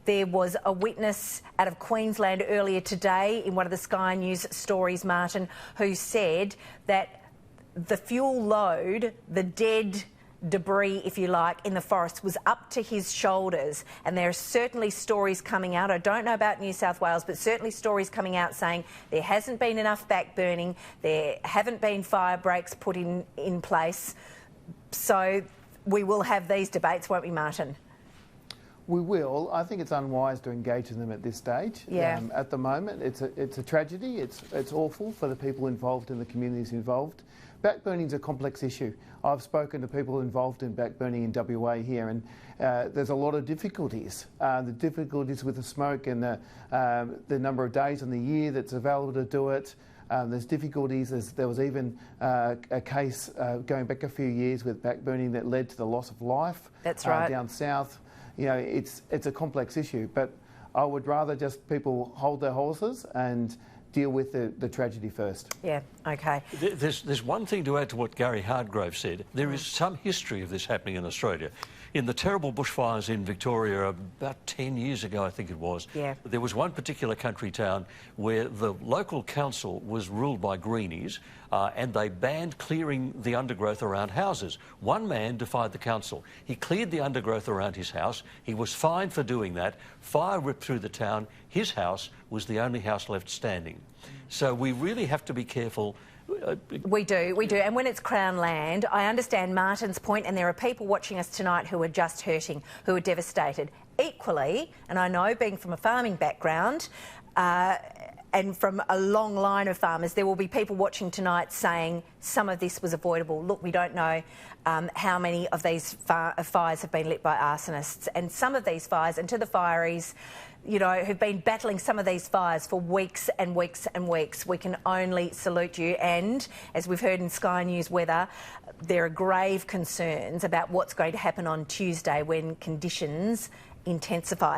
There was a witness out of Queensland earlier today in one of the Sky News stories, Martin, who said that the fuel load, the dead debris, if you like, in the forest was up to his shoulders. And there are certainly stories coming out, I don't know about New South Wales, but certainly stories coming out saying there hasn't been enough backburning, there haven't been fire breaks put in place. So we will have these debates, won't we, Martin? We will. I think it's unwise to engage in them at this stage. Yeah. At the moment, it's a tragedy. It's awful for the people involved and the communities involved. Backburning is a complex issue. I've spoken to people involved in backburning in WA here, and there's a lot of difficulties. The difficulties with the smoke and the number of days in the year that's available to do it. There's difficulties. There was even a case going back a few years with backburning that led to the loss of life. That's right. Down south. You know, it's a complex issue, but I would rather just people hold their horses and deal with the tragedy first. Yeah, OK. There's one thing to add to what Gary Hardgrove said. There is some history of this happening in Australia. In the terrible bushfires in Victoria about 10 years ago, I think it was, there was one particular country town where the local council was ruled by Greenies and they banned clearing the undergrowth around houses. One man defied the council. He cleared the undergrowth around his house. He was fined for doing that. Fire ripped through the town. His house was the only house left standing. So we really have to be careful. We do. And when it's Crown land, I understand Martin's point, and there are people watching us tonight who are just hurting, who are devastated. Equally, and I know, being from a farming background and from a long line of farmers, there will be people watching tonight saying some of this was avoidable. Look, we don't know how many of these fires have been lit by arsonists, and some of these fires, and to the fireys, you know, who've been battling some of these fires for weeks and weeks and weeks, we can only salute you. And as we've heard in Sky News weather, there are grave concerns about what's going to happen on Tuesday when conditions intensify.